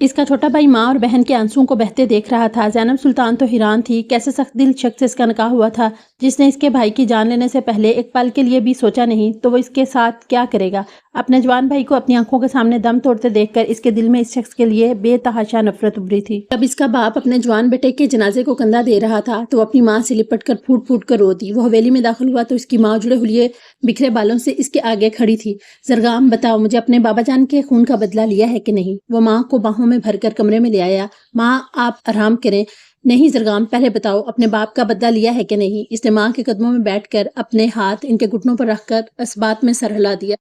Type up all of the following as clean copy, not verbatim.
اس کا چھوٹا بھائی ماں اور بہن کے آنسوؤں کو بہتے دیکھ رہا تھا۔ زینب سلطان تو حیران تھی، کیسے سخت دل شخص سے اس کا نکاح ہوا تھا جس نے اس کے بھائی کی جان لینے سے پہلے ایک پل کے لیے بھی سوچا نہیں تو وہ اس کے ساتھ کیا کرے گا۔ اپنے جوان بھائی کو اپنی آنکھوں کے سامنے دم توڑتے دیکھ کر اس کے دل میں اس شخص کے لیے بے تحاشا نفرت ابھری تھی۔ جب اس کا باپ اپنے جوان بیٹے کے جنازے کو کندھا دے رہا تھا تو وہ اپنی ماں سے لپٹ کر پھوٹ پھوٹ کر رو دی۔ وہ حویلی میں داخل ہوا تو اس کی ماں جڑے ہوئے بکھرے بالوں سے اس کے آگے کھڑی تھی۔ زرگام بتاؤ مجھے اپنے بابا جان کے خون کا بدلہ لیا ہے کہ نہیں؟ وہ ماں کو باہوں میں بھر کر کمرے میں لے آیا۔ ماں آپ آرام کریں۔ نہیں زرگام، پہلے بتاؤ اپنے باپ کا بدلہ لیا ہے کہ نہیں؟ اس نے ماں کے قدموں میں بیٹھ کر اپنے ہاتھ ان کے گھٹنوں پر رکھ کر اس بات میں سر ہلا دیا۔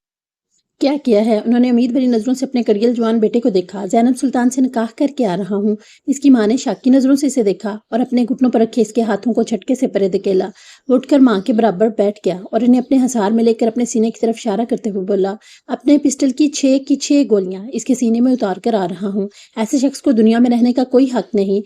کیا کیا ہے؟ انہوں نے امید بھری نظروں سے اپنے کڑگل جوان بیٹے کو دیکھا۔ زینب سلطان سے نکاح کر کے آ رہا ہوں۔ اس کی ماں نے شاکی نظروں سے اسے دیکھا اور اپنے گھٹنوں پر رکھے اس کے ہاتھوں کو جھٹکے سے پرے دھکیلا۔ وہ اٹھ کر ماں کے برابر بیٹھ گیا اور انہیں اپنے ہثار میں لے کر اپنے سینے کی طرف اشارہ کرتے ہوئے بولا، اپنے پسٹل کی 6 گولیاں اس کے سینے میں اتار کر آ رہا ہوں۔ ایسے شخص کو دنیا میں رہنے کا کوئی حق نہیں۔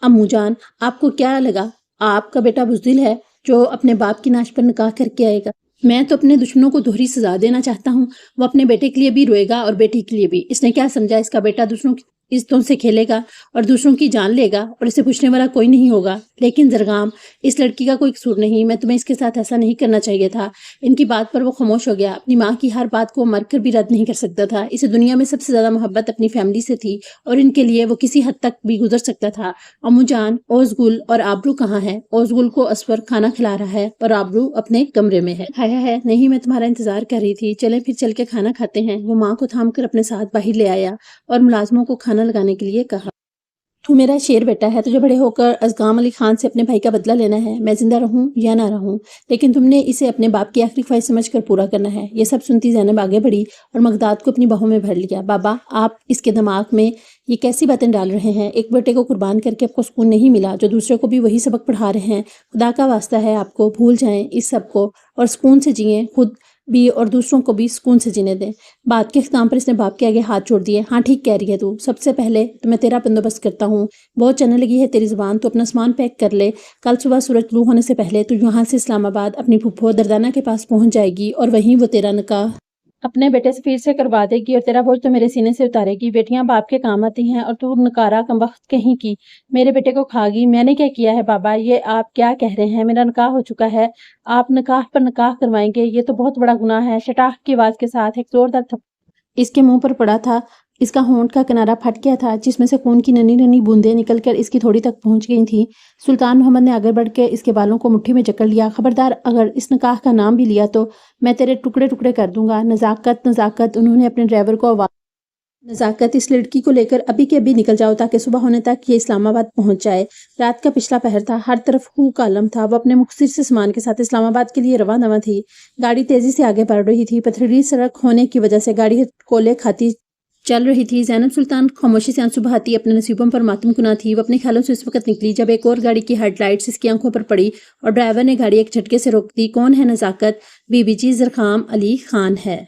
امو جان، آپ کو کیا لگا آپ کا بیٹا بزدل ہے جو اپنے باپ کی ناش پر نکاح کر کے آئے گا؟ میں تو اپنے دشمنوں کو دوہری سزا دینا چاہتا ہوں۔ وہ اپنے بیٹے کے لیے بھی روئے گا اور بیٹی کے لیے بھی۔ اس نے کیا سمجھا اس کا بیٹا دوسروں کی عزتوں سے کھیلے گا اور دوسروں کی جان لے گا اور اسے پوچھنے والا کوئی نہیں ہوگا؟ لیکن زرگام، اس لڑکی کا کوئی قصور نہیں، میں تمہیں اس کے ساتھ ایسا نہیں کرنا چاہیے تھا۔ ان کی بات پر وہ خاموش ہو گیا۔ اپنی ماں کی ہر بات کو مر کر بھی رد نہیں کر سکتا تھا۔ اسے دنیا میں سب سے زیادہ محبت اپنی فیملی سے تھی اور ان کے لیے وہ کسی حد تک بھی گزر سکتا تھا۔ امو جان، اوزگل اور آبرو کہاں ہے؟ اوزگل کو اسور کھانا کھلا رہا ہے اور آبرو اپنے کمرے میں ہے۔ کھایا ہے؟ نہیں، میں تمہارا انتظار کر رہی تھی۔ چلیں پھر چل کے کھانا کھاتے ہیں۔ وہ ماں کو تھام کر اپنے ساتھ باہر لے آیا اور ملازموں کو کھانا لگانے کے لیے کہا، تو میرا شیر بیٹا ہے، تجھے بڑے ہو کر ازغام علی خان سے اپنے بھائی کا بدلہ لینا ہے، میں زندہ رہوں یا نہ رہوں، لیکن تم نے اسے اپنے باپ کی آخری خواہش سمجھ کر پورا کرنا ہے۔ یہ سب سنتی زینب آگے بڑھی اور مقداد کو اپنی باہوں میں بھر لیا۔ بابا، آپ اس کے دماغ میں یہ کیسی باتیں ڈال رہے ہیں؟ ایک بیٹے کو قربان کر کے آپ کو سکون نہیں ملا جو دوسرے کو بھی وہی سبق پڑھا رہے ہیں؟ خدا کا واسطہ ہے آپ کو بھول جائیں اس سب کو اور سکون سے جئیں، خود بھی اور دوسروں کو بھی سکون سے جینے دیں۔ بات کے اختتام پر اس نے باپ کے آگے ہاتھ چھوڑ دیے۔ ہاں ٹھیک کہہ رہی ہے تو، سب سے پہلے تو میں تیرا بندوبست کرتا ہوں۔ بہت چلنے لگی ہے تیری زبان، تو اپنا سامان پیک کر لے۔ کل صبح سورج طلوع ہونے سے پہلے تو یہاں سے اسلام آباد اپنی پھپھو دردانہ کے پاس پہنچ جائے گی اور وہیں وہ تیرا نکاح اپنے بیٹے سفیر سے کروا دے گی اور تیرا بوجھ تو میرے سینے سے اتارے گی۔ بیٹیاں باپ کے کام آتی ہیں اور تو نکارا کمبخت کہیں کی میرے بیٹے کو کھا گی۔ میں نے کیا کیا ہے بابا؟ یہ آپ کیا کہہ رہے ہیں؟ میرا نکاح ہو چکا ہے، آپ نکاح پر نکاح کروائیں گے؟ یہ تو بہت بڑا گناہ ہے۔ شٹاخ کی آواز کے ساتھ ایک زوردار تھپڑ اس کے منہ پر پڑا تھا۔ اس کا ہونٹ کا کنارہ پھٹ گیا تھا جس میں سے خون کی ننھی ننھی بوندیں نکل کر اس کی تھوڑی تک پہنچ گئی تھیں۔ سلطان محمد نے آگے بڑھ کے اس کے بالوں کو مٹھی میں جکڑ لیا۔ خبردار، اگر اس نکاح کا نام بھی لیا تو میں تیرے ٹکڑے ٹکڑے کر دوں گا۔ نزاکت، نزاکت، انہوں نے اپنے ڈرائیور کو آواز نزاکت، اس لڑکی کو لے کر ابھی کے ابھی نکل جاؤ تاکہ صبح ہونے تک یہ اسلام آباد پہنچ جائے۔ رات کا پچھلا پہر تھا، ہر طرف ہو کا عالم تھا۔ وہ اپنے مختصر سے سامان کے ساتھ اسلام آباد کے لیے رواں دواں تھی۔ گاڑی تیزی سے آگے بڑھ رہی تھی۔ پتھریلی سڑک ہونے کی وجہ سے گاڑی کولے کھاتی چل رہی تھی۔ زینب سلطان خاموشی سے آنسو بہاتی اپنے نصیبوں پر ماتم کنا تھی۔ وہ اپنے خیالوں سے اس وقت نکلی جب ایک اور گاڑی کی ہیڈ لائٹس اس کی آنکھوں پر پڑی اور ڈرائیور نے گاڑی ایک جھٹکے سے روک دی۔ کون ہے نزاکت؟ Be B G, زرخام Ali Khan ہے۔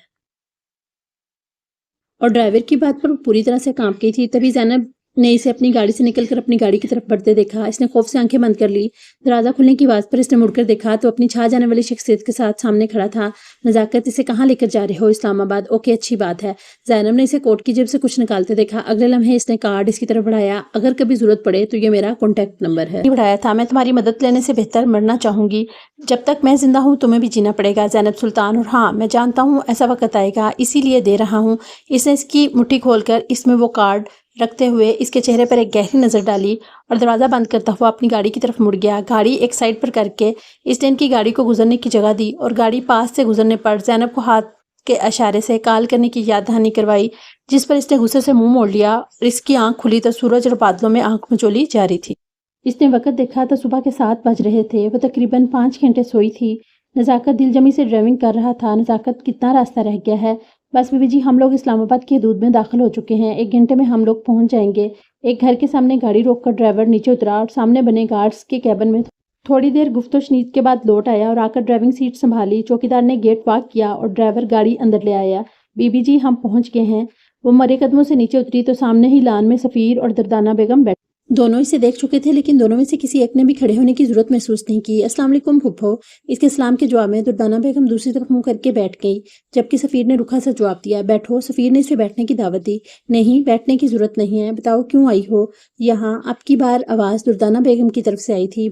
اور ڈرائیور کی بات پر وہ پوری طرح سے کانپ گئی تھی۔ تبھی زینب نے اسے اپنی گاڑی سے نکل کر اپنی گاڑی کی طرف بڑھتے دیکھا۔ اس نے خوف سے آنکھیں بند کر لی۔ دروازہ کھلنے کی آواز پر اس نے مڑ کر دیکھا تو اپنی چھا جانے والی شخصیت کے ساتھ سامنے کھڑا تھا۔ نزاکت، اسے کہاں لے کر جا رہے ہو؟ اسلام آباد؟ اوکے، اچھی بات ہے۔ زینب نے اسے کوٹ کی جیب سے کچھ نکالتے دیکھا۔ اگلے لمحے اس نے کارڈ اس کی طرف بڑھایا۔ اگر کبھی ضرورت پڑے تو یہ میرا کانٹیکٹ نمبر ہے۔ بڑھایا تھا، میں تمہاری مدد لینے سے بہتر مرنا چاہوں گی۔ جب تک میں زندہ ہوں تمہیں بھی جینا پڑے گا زینب سلطان، اور ہاں میں جانتا ہوں ایسا وقت آئے گا، اسی لیے دے رہا ہوں۔ اس نے اس کی مٹھی کھول کر اس میں وہ کارڈ رکھتے ہوئے اس کے چہرے پر ایک گہری نظر ڈالی اور دروازہ بند کرتا ہوا اپنی گاڑی کی طرف مڑ گیا۔ گاڑی ایک سائڈ پر کر کے اس نے ان کی گاڑی کو گزرنے کی جگہ دی اور گاڑی پاس سے گزرنے پر زینب کو ہاتھ کے اشارے سے کال کرنے کی یاد دہانی کروائی، جس پر اس نے غصے سے منہ موڑ لیا اور اس کی آنکھ کھلی تو سورج اور بادلوں میں آنکھ مچولی جاری تھی۔ اس نے وقت دیکھا تو صبح کے 7 بج رہے تھے۔ وہ تقریباً 5 گھنٹے سوئی تھی۔ نزاکت دل جمی سے ڈرائیونگ کر رہا تھا۔ نزاکت، کتنا راستہ رہ گیا ہے؟ بس بی بی جی، ہم لوگ اسلام آباد کی حدود میں داخل ہو چکے ہیں، 1 گھنٹے میں ہم لوگ پہنچ جائیں گے۔ ایک گھر کے سامنے گاڑی روک کر ڈرائیور نیچے اترا اور سامنے بنے گارڈز کے کیبن میں تھوڑی دیر گفت و شنید کے بعد لوٹ آیا اور آ کر ڈرائیونگ سیٹ سنبھالی۔ چوکیدار نے گیٹ واک کیا اور ڈرائیور گاڑی اندر لے آیا۔ بی بی جی، ہم پہنچ گئے ہیں۔ وہ مرے قدموں سے نیچے اتری تو سامنے ہی لان میں سفیر اور دردانہ بیگم بیٹھ دونوں اسے دیکھ چکے تھے لیکن دونوں میں سے کسی ایک نے بھی کھڑے ہونے کی ضرورت محسوس نہیں کی۔ السلام علیکم پھپھو۔ اس کے سلام کے جواب میں دردانہ بیگم دوسری طرف منہ کر کے بیٹھ گئی، جبکہ سفیر نے رکھا سا جواب دیا۔ بیٹھو۔ سفیر نے اسے بیٹھنے کی دعوت دی۔ نہیں، بیٹھنے کی ضرورت نہیں ہے، بتاؤ کیوں آئی ہو یہاں؟ اب کی بار آواز دردانہ بیگم کی طرف سے آئی تھی۔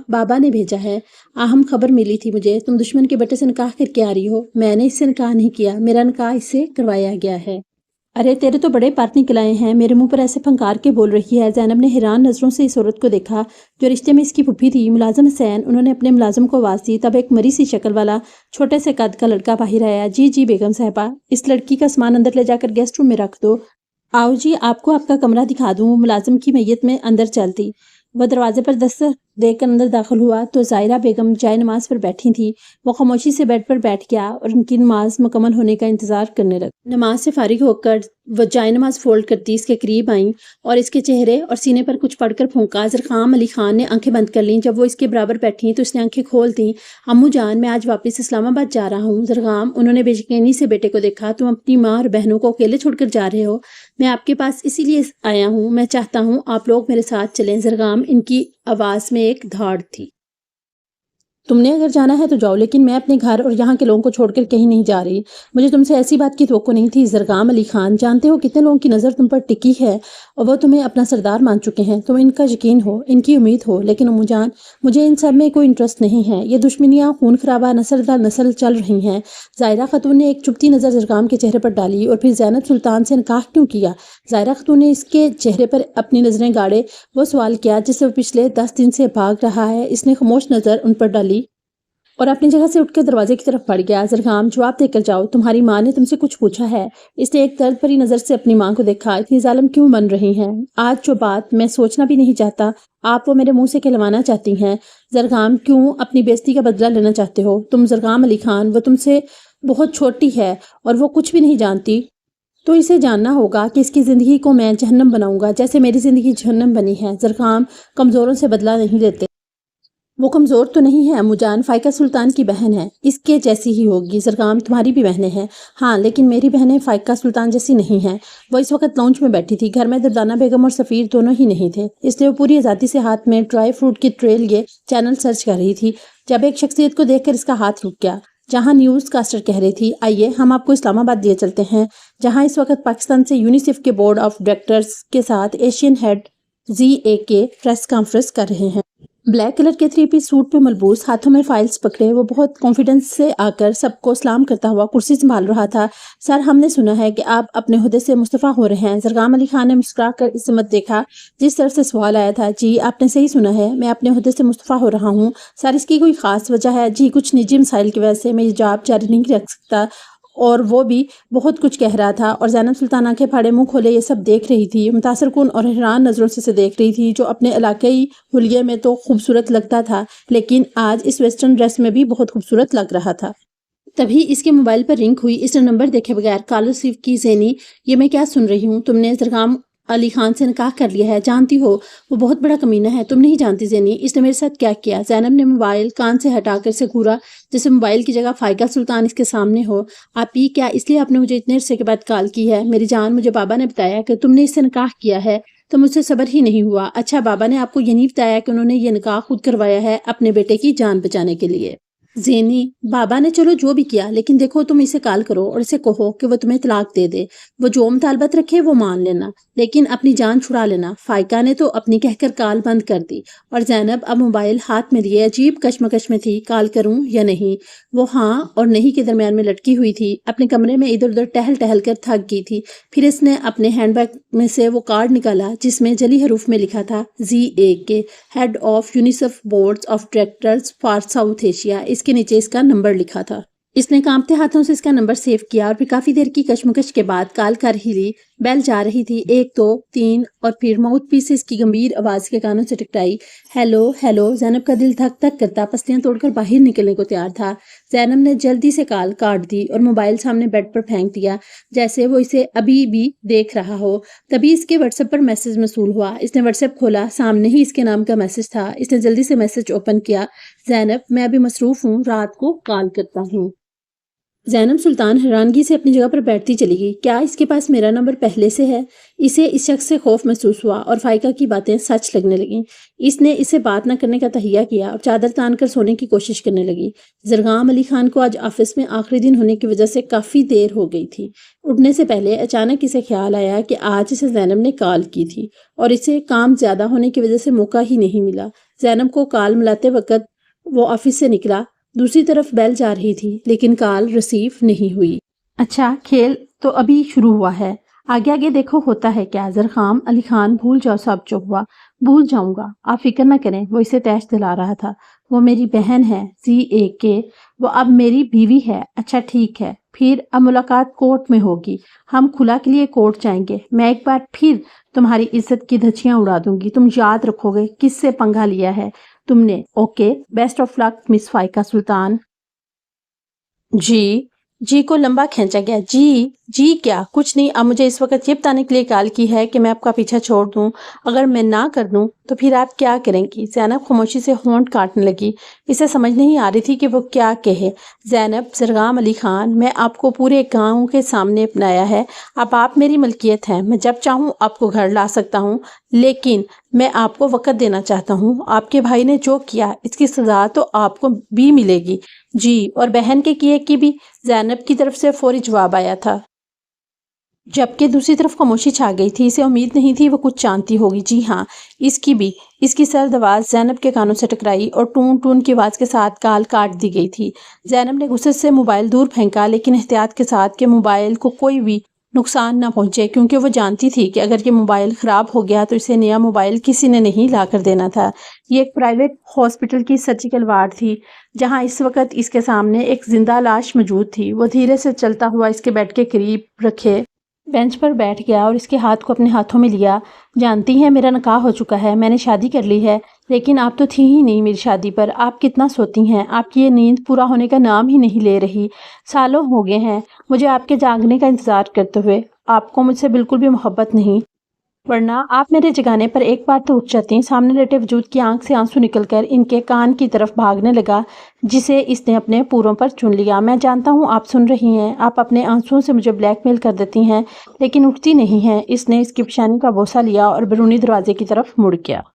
بابا نے بھیجا ہے، اہم خبر ملی تھی مجھے، تم دشمن کے بیٹے سے نکاح کر کے آ رہی ہو۔ میں نے اس سے نکاح نہیں کیا، میرا نکاح اس سے کروایا گیا ہے۔ ارے تیرے تو بڑے پارت نکل آئے ہیں، میرے منہ پر ایسے پھنکار کے بول رہی ہے۔ زینب نے حیران نظروں سے اس عورت کو دیکھا جو رشتے میں اس کی پھوپھی تھی، ملازم حسین۔ انہوں نے اپنے ملازم کو آواز دی، تب ایک مری سی شکل والا چھوٹے سے قد کا لڑکا باہر آیا۔ جی بیگم صاحبہ، اس لڑکی کا سامان اندر لے جا کر گیسٹ روم میں رکھ دو۔ آؤ جی، آپ کو آپ کا کمرہ دکھا دوں۔ ملازم کی میت میں اندر چل دی۔ وہ دروازے پر دستک دے کر اندر داخل ہوا تو ظاہرہ بیگم جائے نماز پر بیٹھی تھی۔ وہ خاموشی سے بیڈ پر بیٹھ گیا اور ان کی نماز مکمل ہونے کا انتظار کرنے لگا۔ نماز سے فارغ ہو کر وہ جائے نماز فولڈ کرتی اس کے قریب آئیں اور اس کے چہرے اور سینے پر کچھ پڑھ کر پھونکا۔ زرخام علی خان نے آنکھیں بند کر لیں۔ جب وہ اس کے برابر بیٹھی تو اس نے آنکھیں کھول دیں۔ امو جان، میں آج واپس اسلام آباد جا رہا ہوں۔ زرخام، انہوں نے بے یقینی سے بیٹے کو دیکھا۔ تم اپنی ماں اور بہنوں کو اکیلے چھوڑ کر جا رہے ہو؟ میں آپ کے پاس اسی لیے آیا ہوں، میں چاہتا ہوں آپ لوگ میرے ساتھ چلیں۔ زرخام، ان کی آواز میں ایک دھاڑ تھی۔ تم نے اگر جانا ہے تو جاؤ، لیکن میں اپنے گھر اور یہاں کے لوگوں کو چھوڑ کر کہیں نہیں جا رہی۔ مجھے تم سے ایسی بات کی توقع نہیں تھی۔ زرخام علی خان، جانتے ہو کتنے لوگوں کی نظر تم پر ٹکی ہے اور وہ تمہیں اپنا سردار مان چکے ہیں۔ تم ان کا یقین ہو، ان کی امید ہو، لیکن امو جان، مجھے ان سب میں کوئی انٹرسٹ نہیں ہے۔ یہ دشمنیاں خون خرابہ نسل در نسل چل رہی ہیں۔ ظاہرہ خاتون نے ایک چبھتی نظر زرخام کے چہرے پر ڈالی۔ اور پھر زینب سلطان سے نکاح کیوں کیا؟ ظاہرہ خاتون نے اس کے چہرے پر اپنی نظریں گاڑے وہ سوال کیا جس سے وہ پچھلے 10 دن سے بھاگ رہا ہے۔ اس نے خاموش نظر ان پر ڈالی اور اپنی جگہ سے اٹھ کے دروازے کی طرف بڑھ گیا۔ زرخام، جواب دے کر جاؤ، تمہاری ماں نے تم سے کچھ پوچھا ہے؟ اس نے ایک درد بھری نظر سے اپنی ماں کو دیکھا۔ اتنی ظالم کیوں بن رہی ہیں؟ آج جو بات میں سوچنا بھی نہیں چاہتا آپ وہ میرے منہ سے کہلوانا چاہتی ہیں۔ زرخام، کیوں اپنی بےزتی کا بدلہ لینا چاہتے ہو تم؟ زرخام علی خان، وہ تم سے بہت چھوٹی ہے اور وہ کچھ بھی نہیں جانتی، تو اسے جاننا ہوگا کہ اس کی زندگی کو میں جہنم بناؤں گا جیسے میری زندگی جہنم بنی ہے۔ زرخام، کمزوروں سے بدلہ نہیں لیتے۔ وہ کمزور تو نہیں ہے امو جان، فائقہ سلطان کی بہن ہے، اس کے جیسی ہی ہوگی۔ زرخام، تمہاری بھی بہنیں ہیں؟ ہاں، لیکن میری بہنیں فائقہ سلطان جیسی نہیں ہیں۔ وہ اس وقت لاؤنج میں بیٹھی تھی۔ گھر میں دردانہ بیگم اور سفیر دونوں ہی نہیں تھے، اس لیے وہ پوری آزادی سے ہاتھ میں ڈرائی فروٹ کی ٹرے لیے چینل سرچ کر رہی تھی جب ایک شخصیت کو دیکھ کر اس کا ہاتھ رک گیا۔ جہاں نیوز کاسٹر کہہ رہی تھی، آئیے ہم آپ کو اسلام آباد لیے چلتے ہیں، جہاں اس وقت پاکستان سے یونیسیف کے بورڈ آف ڈائریکٹرز کے ساتھ Asian head ZAK press conference کر رہے ہیں۔ بلیک کلر کے 3 پیس سوٹ پہ ملبوس، ہاتھوں میں فائلز پکڑے، وہ بہت کانفیڈنس سے آ کر سب کو سلام کرتا ہوا کرسی سنبھال رہا تھا۔ سر، ہم نے سنا ہے کہ آپ اپنے عہدے سے مستعفی ہو رہے ہیں۔ زرخام علی خان نے مسکرا کر اس سمت دیکھا جس طرف سے سوال آیا تھا۔ جی، آپ نے صحیح سنا ہے، میں اپنے عہدے سے مستعفی ہو رہا ہوں۔ سر، اس کی کوئی خاص وجہ ہے؟ جی، کچھ نجی مسائل کی وجہ سے میں یہ جاب جاری نہیں رکھ سکتا۔ اور وہ بھی بہت کچھ کہہ رہا تھا اور زینب سلطان آنکھیں پھاڑے منہ کھولے یہ سب دیکھ رہی تھی، متاثر کن اور حیران نظروں سے دیکھ رہی تھی، جو اپنے علاقائی حلیے میں تو خوبصورت لگتا تھا لیکن آج اس ویسٹرن ڈریس میں بھی بہت خوبصورت لگ رہا تھا۔ تبھی اس کے موبائل پر رنگ ہوئی۔ اس نے نمبر دیکھے بغیر کال ریسیو کی۔ زینی، یہ میں کیا سن رہی ہوں؟ تم نے زرخام علی خان سے نکاح کر لیا ہے، جانتی ہو وہ بہت بڑا کمینہ ہے۔ تم نہیں جانتی زینی اس نے میرے ساتھ کیا کیا؟ زینب نے موبائل کان سے ہٹا کر اسے گھورا جیسے موبائل کی جگہ فائقہ سلطان اس کے سامنے ہو۔ آپ ہی کیا اس لیے آپ نے مجھے اتنے عرصے کے بعد کال کی ہے؟ میری جان، مجھے بابا نے بتایا کہ تم نے اس سے نکاح کیا ہے، تو مجھ سے صبر ہی نہیں ہوا۔ اچھا، بابا نے آپ کو یہ نہیں بتایا کہ انہوں نے یہ نکاح خود کروایا ہے اپنے بیٹے کی جان بچانے کے لیے؟ زینی، بابا نے چلو جو بھی کیا، لیکن دیکھو تم اسے کال کرو اور اسے کہو کہ وہ تمہیں طلاق دے دے۔ وہ جو مطالبت رکھے وہ مان لینا، لیکن اپنی جان چھڑا لینا۔ فائقہ نے تو اپنی کہہ کر کال بند کر دی اور زینب اب موبائل ہاتھ میں لیے عجیب کشمکش میں تھی، کال کروں یا نہیں۔ وہ ہاں اور نہیں کے درمیان میں لٹکی ہوئی تھی۔ اپنے کمرے میں ادھر ادھر ٹہل ٹہل کر تھک گئی تھی۔ پھر اس نے اپنے ہینڈ بیگ میں سے وہ کارڈ نکالا جس میں جلی حروف میں لکھا تھا ZAK، head of UNICEF board of directors for South Asia. اس کے نیچے اس کا نمبر لکھا تھا۔ اس نے کانپتے ہاتھوں سے اس کا نمبر سیو کیا اور پھر کافی دیر کی کشمکش کے بعد کال کر ہی لی۔ بیل جا رہی تھی، 1 2 3 اور پھر ماؤتھ پیس سے اس کی گمبھیر آواز کے کانوں سے ٹکرائی۔ Hello hello. زینب کا دل دھک دھک کرتا پسلیاں توڑ کر باہر نکلنے کو تیار تھا۔ زینب نے جلدی سے کال کاٹ دی اور موبائل سامنے بیڈ پر پھینک دیا جیسے وہ اسے ابھی بھی دیکھ رہا ہو۔ تبھی اس کے واٹس ایپ پر میسج موصول ہوا۔ اس نے واٹس ایپ کھولا، سامنے ہی اس کے نام کا میسج تھا۔ اس نے جلدی سے میسج اوپن کیا۔ زینب، میں ابھی مصروف ہوں، رات کو کال کرتا ہوں۔ زینب سلطان حیرانگی سے اپنی جگہ پر بیٹھتی چلی گئی۔ کیا اس کے پاس میرا نمبر پہلے سے ہے؟ اسے اس شخص سے خوف محسوس ہوا اور فائقہ کی باتیں سچ لگنے لگیں۔ اس نے اسے بات نہ کرنے کا تہیہ کیا اور چادر تان کر سونے کی کوشش کرنے لگی۔ زرغام علی خان کو آج آفس میں آخری دن ہونے کی وجہ سے کافی دیر ہو گئی تھی۔ اٹھنے سے پہلے اچانک اسے خیال آیا کہ آج اسے زینب نے کال کی تھی اور اسے کام زیادہ ہونے کی وجہ سے موقع ہی نہیں ملا۔ زینب کو کال ملاتے وقت وہ آفس سے نکلا۔ دوسری طرف بیل جا رہی تھی لیکن کال ریسیو نہیں ہوئی۔ اچھا، کھیل تو ابھی شروع ہوا ہے، آگے آگے دیکھو ہوتا ہے کیا۔ زرغام علی خان بھول جاؤ سب چپ ہوا۔ بھول جاؤں گا، آپ فکر نہ کریں، وہ اسے تیش دلا رہا تھا۔ وہ میری بہن ہے CAK، وہ اب میری بیوی ہے۔ اچھا ٹھیک ہے، پھر اب ملاقات کورٹ میں ہوگی، ہم کھلا کے لیے کورٹ جائیں گے۔ میں ایک بار پھر تمہاری عزت کی دھچیاں اڑا دوں گی، تم یاد رکھو گے کس سے پنگا لیا ہے تم نے۔ اوکے، بیسٹ آف لک مس فائقہ سلطان۔ جی کو لمبا کھینچا گیا۔ جی کیا؟ کچھ نہیں، اب مجھے اس وقت یہ بتانے کے لیے کال کی ہے کہ میں آپ کا پیچھا چھوڑ دوں؟ اگر میں نہ کر دوں تو پھر آپ کیا کریں گی؟ زینب خاموشی سے ہونٹ کاٹنے لگی۔ اسے سمجھ نہیں آ رہی تھی کہ وہ کیا کہے۔ زینب، زرغام علی خان، میں آپ کو پورے گاؤں کے سامنے اپنایا ہے، اب آپ میری ملکیت ہیں، میں جب چاہوں آپ کو گھر لا سکتا ہوں، لیکن میں آپ کو وقت دینا چاہتا ہوں۔ آپ کے بھائی نے جو کیا اس کی سزا تو آپ کو بھی ملے گی۔ جی، اور بہن کے کیے کی بھی؟ زینب کی طرف سے فوری جواب آیا تھا، جبکہ دوسری طرف خاموشی چھا گئی تھی۔ اسے امید نہیں تھی وہ کچھ جانتی ہوگی۔ جی ہاں، اس کی بھی۔ اس کی سرد آواز زینب کے کانوں سے ٹکرائی اور ٹون ٹون کی آواز کے ساتھ کال کاٹ دی گئی تھی۔ زینب نے غصے سے موبائل دور پھینکا، لیکن احتیاط کے ساتھ کہ موبائل کو کوئی بھی نقصان نہ پہنچے، کیونکہ وہ جانتی تھی کہ اگر یہ موبائل خراب ہو گیا تو اسے نیا موبائل کسی نے نہیں لا کر دینا تھا۔ یہ ایک پرائیویٹ ہاسپٹل کی سرجیکل وارڈ تھی جہاں اس وقت اس کے سامنے ایک زندہ لاش موجود تھی۔ وہ دھیرے سے چلتا ہوا اس کے بیڈ کے قریب رکھے بینچ پر بیٹھ گیا اور اس کے ہاتھ کو اپنے ہاتھوں میں لیا۔ جانتی ہیں میرا نکاح ہو چکا ہے، میں نے شادی کر لی ہے، لیکن آپ تو تھی ہی نہیں میری شادی پر۔ آپ کتنا سوتی ہیں، آپ کی یہ نیند پورا ہونے کا نام ہی نہیں لے رہی۔ سالوں ہو گئے ہیں مجھے آپ کے جاگنے کا انتظار کرتے ہوئے۔ آپ کو مجھ سے بالکل بھی محبت نہیں، ورنہ آپ میرے جگانے پر ایک بار تو اٹھ جاتی۔ سامنے لیٹے وجود کی آنکھ سے آنسو نکل کر ان کے کان کی طرف بھاگنے لگا جسے اس نے اپنے پوروں پر چن لیا۔ میں جانتا ہوں آپ سن رہی ہیں، آپ اپنے آنسوؤں سے مجھے بلیک میل کر دیتی ہیں، لیکن اٹھتی نہیں ہیں۔ اس نے اس کی پیشانی کا بوسہ لیا اور بیرونی دروازے کی طرف مڑ گیا۔